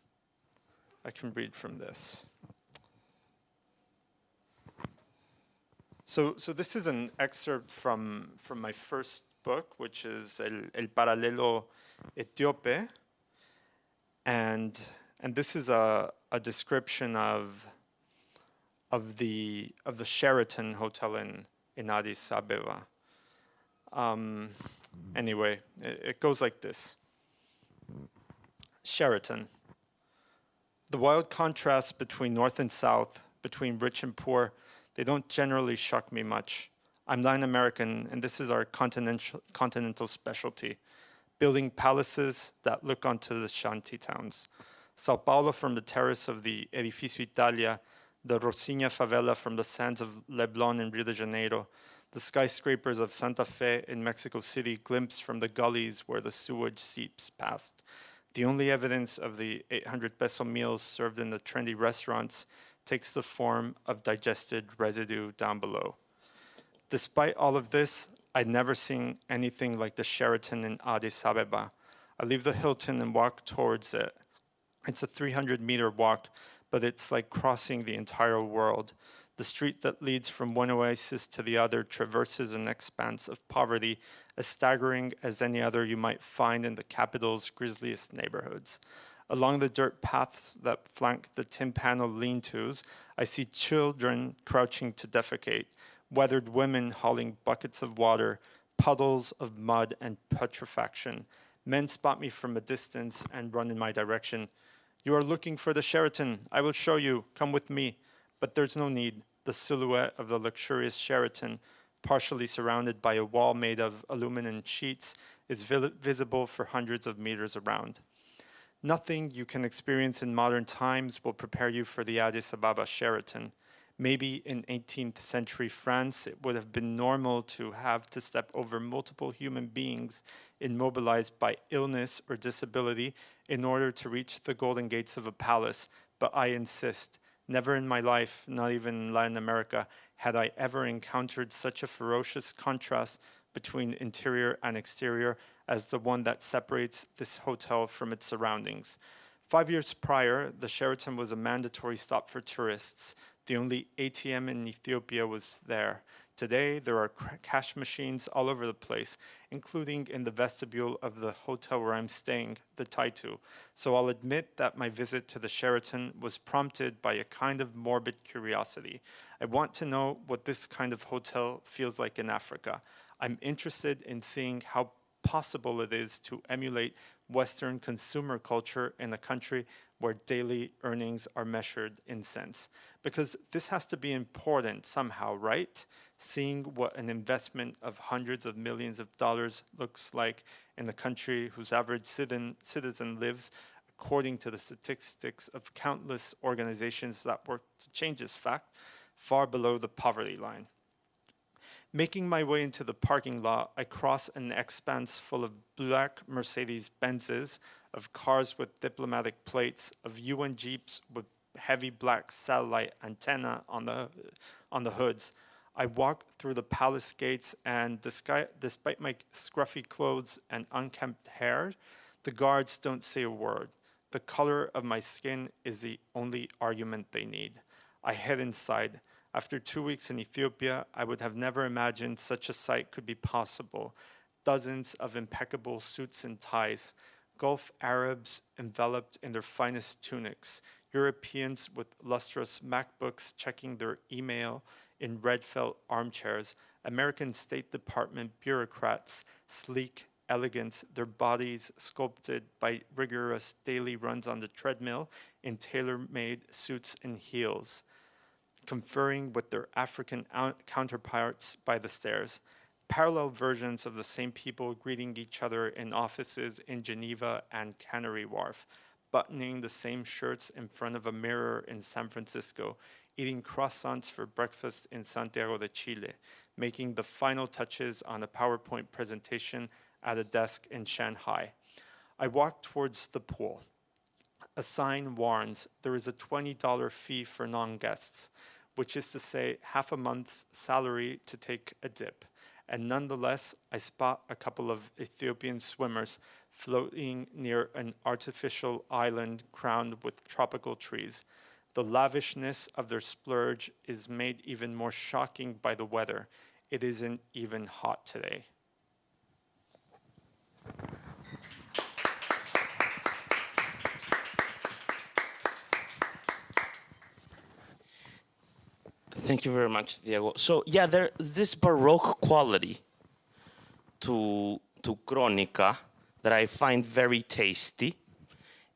[SPEAKER 2] read from this. So this is an excerpt from my first book, which is El Paralelo Etíope, and this is a description of the Sheraton Hotel in Addis Ababa. Anyway, it goes like this. Sheraton. The wild contrasts between north and south, between rich and poor, they don't generally shock me much. I'm Latin American, and this is our continental specialty, building palaces that look onto the shanty towns. Sao Paulo from the terrace of the Edificio Italia, the Rocinha favela from the sands of Leblon in Rio de Janeiro, the skyscrapers of Santa Fe in Mexico City glimpsed from the gullies where the sewage seeps past. The only evidence of the 800 peso meals served in the trendy restaurants takes the form of digested residue down below. Despite all of this, I'd never seen anything like the Sheraton in Addis Ababa. I leave the Hilton and walk towards it. It's a 300-meter walk, but it's like crossing the entire world. The street that leads from one oasis to the other traverses an expanse of poverty as staggering as any other you might find in the capital's grisliest neighborhoods. Along the dirt paths that flank the tin-panel lean-tos, I see children crouching to defecate, weathered women hauling buckets of water, puddles of mud and putrefaction. Men spot me from a distance and run in my direction. You are looking for the Sheraton. I will show you. Come with me. But there's no need. The silhouette of the luxurious Sheraton, partially surrounded by a wall made of aluminum sheets, is visible for hundreds of meters around. Nothing you can experience in modern times will prepare you for the Addis Ababa Sheraton. Maybe in 18th century France, it would have been normal to have to step over multiple human beings immobilized by illness or disability in order to reach the golden gates of a palace. But I insist, never in my life, not even in Latin America, had I ever encountered such a ferocious contrast between interior and exterior as the one that separates this hotel from its surroundings. 5 years prior, the Sheraton was a mandatory stop for tourists. The only ATM in Ethiopia was there. Today, there are cash machines all over the place, including in the vestibule of the hotel where I'm staying, the Taitu. So I'll admit that my visit to the Sheraton was prompted by a kind of morbid curiosity. I want to know what this kind of hotel feels like in Africa. I'm interested in seeing how possible it is to emulate Western consumer culture in a country where daily earnings are measured in cents. Because this has to be important somehow, right? Seeing what an investment of hundreds of millions of dollars looks like in a country whose average citizen lives, according to the statistics of countless organizations that work to change this fact, far below the poverty line. Making my way into the parking lot, I cross an expanse full of black Mercedes Benzes, of cars with diplomatic plates, of UN Jeeps with heavy black satellite antenna on the hoods. I walk through the palace gates, and despite my scruffy clothes and unkempt hair, the guards don't say a word. The color of my skin is the only argument they need. I head inside. After 2 weeks in Ethiopia, I would have never imagined such a sight could be possible. Dozens of impeccable suits and ties, Gulf Arabs enveloped in their finest tunics, Europeans with lustrous MacBooks checking their email in red felt armchairs, American State Department bureaucrats, sleek elegance, their bodies sculpted by rigorous daily runs on the treadmill in tailor-made suits and heels, conferring with their African counterparts by the stairs. Parallel versions of the same people greeting each other in offices in Geneva and Canary Wharf, buttoning the same shirts in front of a mirror in San Francisco, eating croissants for breakfast in Santiago de Chile, making the final touches on a PowerPoint presentation at a desk in Shanghai. I walk towards the pool. A sign warns there is a $20 fee for non-guests, which is to say half a month's salary to take a dip. And nonetheless, I spot a couple of Ethiopian swimmers floating near an artificial island crowned with tropical trees. The lavishness of their splurge is made even more shocking by the weather. It isn't even hot today.
[SPEAKER 1] Thank you very much, Diego. So yeah, there's this Baroque quality to Chronica that I find very tasty,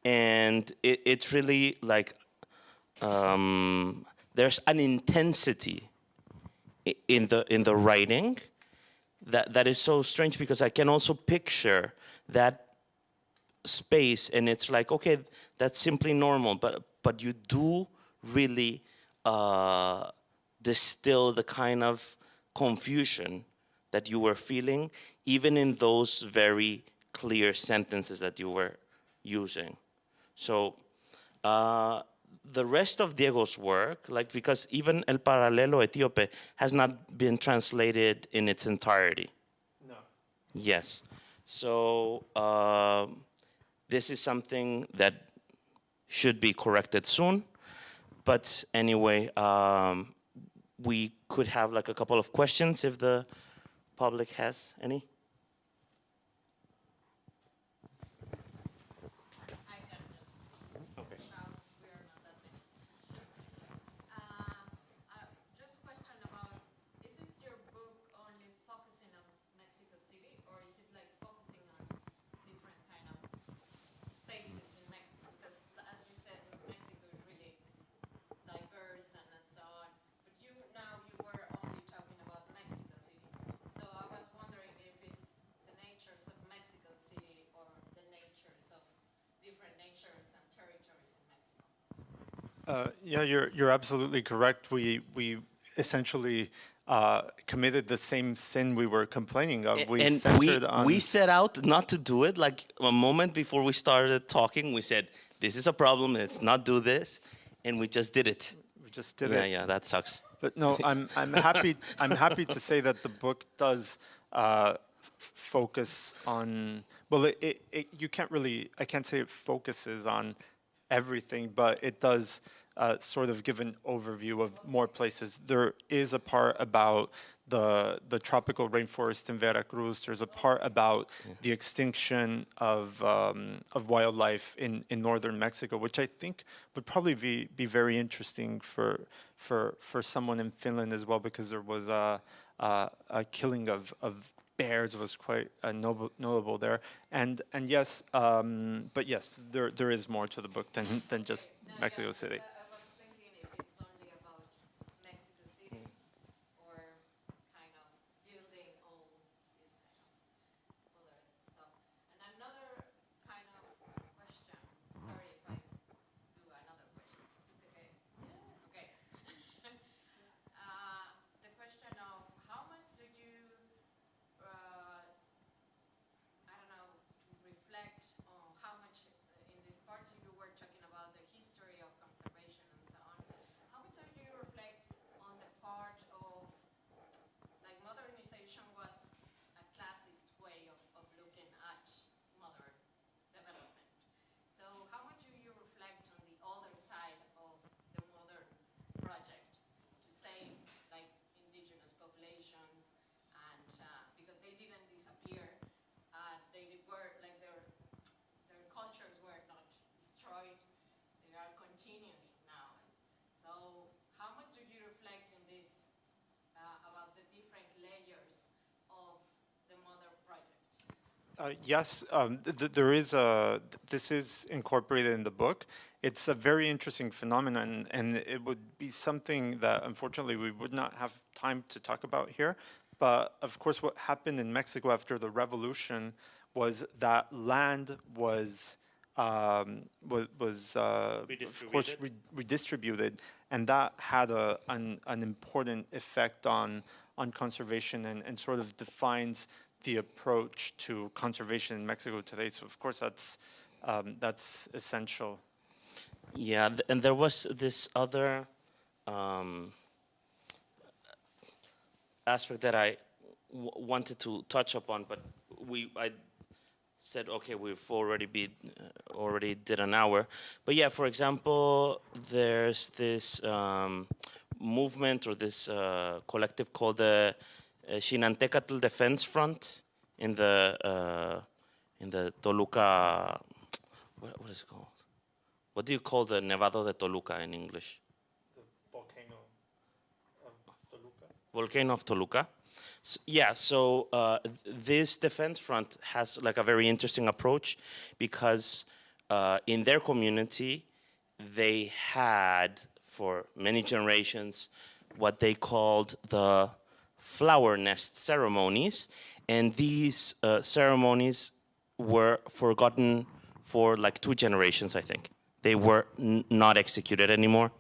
[SPEAKER 1] and it's really like there's an intensity in the writing that is so strange, because I can also picture that space, and it's like, okay, that's simply normal, but you do really distill the kind of confusion that you were feeling, even in those very clear sentences that you were using. So the rest of Diego's work, like, because even El Paralelo Etíope has not been translated in its entirety.
[SPEAKER 2] No.
[SPEAKER 1] Yes. So this is something that should be corrected soon. But anyway, we could have like a couple of questions if the public has any.
[SPEAKER 3] I can just
[SPEAKER 1] Okay.
[SPEAKER 3] shout. We are not that many. Just question about, is it your book only focusing on Mexico City, or is it like focusing on different kind of spaces in Mexico? Because as you said, Mexico is really diverse and so on. But you were only talking about Mexico City. So I was wondering if it's the natures of Mexico City or the natures of different natures and territories in Mexico.
[SPEAKER 2] Yeah, you're absolutely correct. We essentially committed the same sin we were complaining of.
[SPEAKER 1] We set out not to do it. Like a moment before we started talking, we said, this is a problem, let's not do this. And we just did it.
[SPEAKER 2] We just did it.
[SPEAKER 1] Yeah, that sucks.
[SPEAKER 2] But no, I'm happy to say that the book does focus on, well, I can't say it focuses on everything, but it does sort of give an overview of more places. There is a part about the tropical rainforest in Veracruz. There's a part about the extinction of wildlife in northern Mexico, which I think would probably be very interesting for someone in Finland as well, because there was a killing of bears was quite notable there. And yes, but yes, there is more to the book than just Mexico City.
[SPEAKER 3] I was thinking if it's only about Mexico City or kind of building all this kind of other stuff. And another kind of question. Sorry if I do another question. Is it okay? Okay. The question of how much do you I don't know, to reflect on how much in this part you were talking about the history of conservation and so on. How much do you reflect on the part of, like modernization was a classist way of looking at modern development. So how much do you reflect on the other side of the modern project to say like indigenous populations and because they didn't disappear. They were like their cultures were not destroyed; they are continuing now. So, how much do you reflect in this about the different layers of the modern project?
[SPEAKER 2] Yes, there is this is incorporated in the book. It's a very interesting phenomenon, and it would be something that unfortunately we would not have time to talk about here. But of course, what happened in Mexico after the revolution was that land was of course redistributed, and that had an important effect on conservation and sort of defines the approach to conservation in Mexico today. So of course that's essential.
[SPEAKER 1] Yeah, and there was this other aspect that I wanted to touch upon, but I said, okay, we've already did an hour. But yeah, for example, there's this movement or this collective called the Xinantecatl Defense Front in the Toluca. What is it called? What do you call the Nevado de Toluca in English?
[SPEAKER 2] The volcano of Toluca.
[SPEAKER 1] Volcano of Toluca. So, yeah, so this defense front has like a very interesting approach because in their community, they had for many generations what they called the flower nest ceremonies. And these ceremonies were forgotten for like 2 generations, I think. They were not executed anymore.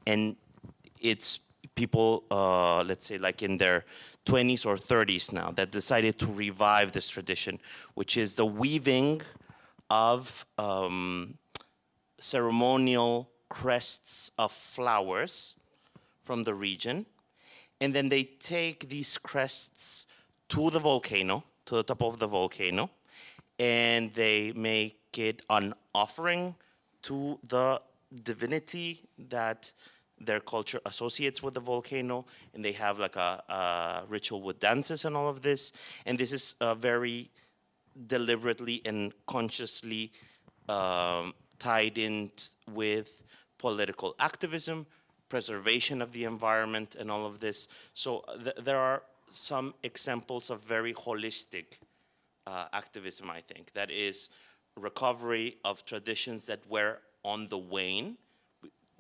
[SPEAKER 1] And it's people, let's say like in their 20s or 30s now, that decided to revive this tradition, which is the weaving of ceremonial crests of flowers from the region. And then they take these crests to the volcano, to the top of the volcano, and they make it an offering to the divinity that their culture associates with the volcano, and they have like a ritual with dances and all of this. And this is very deliberately and consciously tied in with political activism, preservation of the environment, and all of this. So there are some examples of very holistic activism, I think, that is recovery of traditions that were on the wane,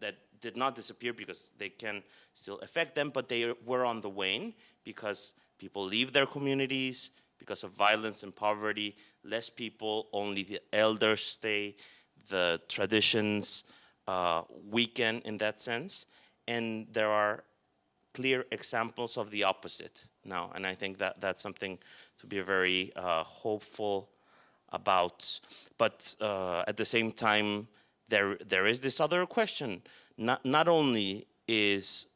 [SPEAKER 1] that did not disappear because they can still affect them, but they were on the wane because people leave their communities because of violence and poverty. Less people, only the elders stay. The traditions weaken in that sense. And there are clear examples of the opposite now. And I think that that's something to be very hopeful about. But at the same time, there is this other question. Not only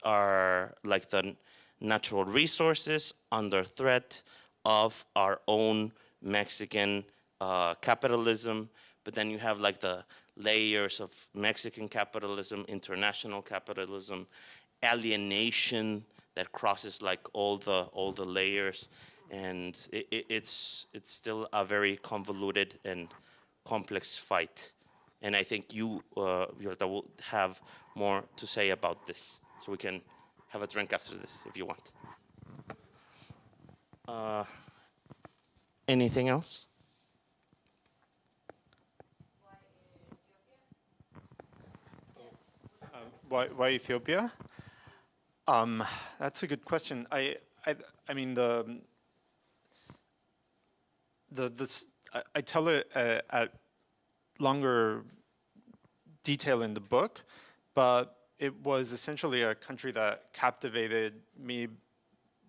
[SPEAKER 1] are like the natural resources under threat of our own Mexican capitalism, but then you have like the layers of Mexican capitalism, international capitalism, alienation that crosses like all the layers, and it's still a very convoluted and complex fight. And I think you, Violeta, will have more to say about this. So we can have a drink after this if you want. Anything else?
[SPEAKER 2] Why Ethiopia? That's a good question. I mean I tell it at longer detail in the book, but it was essentially a country that captivated me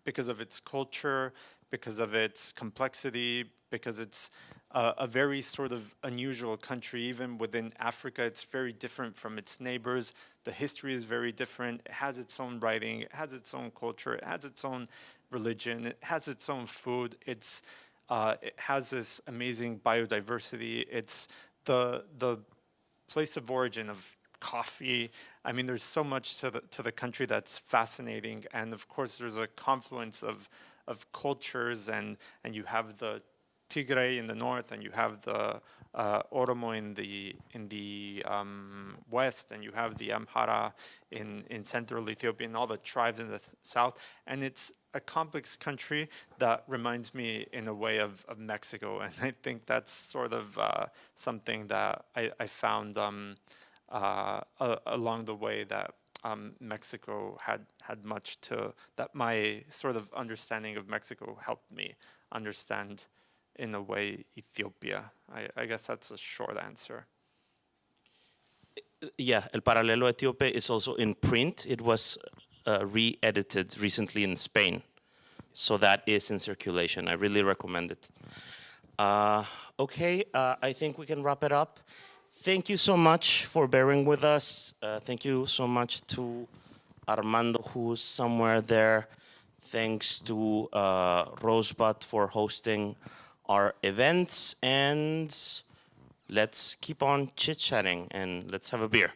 [SPEAKER 2] because of its culture, because of its complexity, because it's a very sort of unusual country. Even within Africa, it's very different from its neighbors. The history is very different. It has its own writing, it has its own culture, it has its own religion, it has its own food. It has this amazing biodiversity. It's the place of origin of coffee. I mean, there's so much to the country that's fascinating, and of course, there's a confluence of cultures, and you have the Tigray in the north, and you have the Oromo in the west, and you have the Amhara in central Ethiopia, and all the tribes in the south, and it's a complex country that reminds me in a way of Mexico, and I think that's sort of something that I found along the way, that Mexico had much to, that my sort of understanding of Mexico helped me understand in a way Ethiopia. I guess that's a short answer.
[SPEAKER 1] Yeah, El Paralelo Etíope is also in print. It was re-edited recently in Spain. So that is in circulation. I really recommend it. Okay, I think we can wrap it up. Thank you so much for bearing with us. Thank you so much to Armando, who's somewhere there. Thanks to Rosebud for hosting our events. And let's keep on chit-chatting and let's have a beer.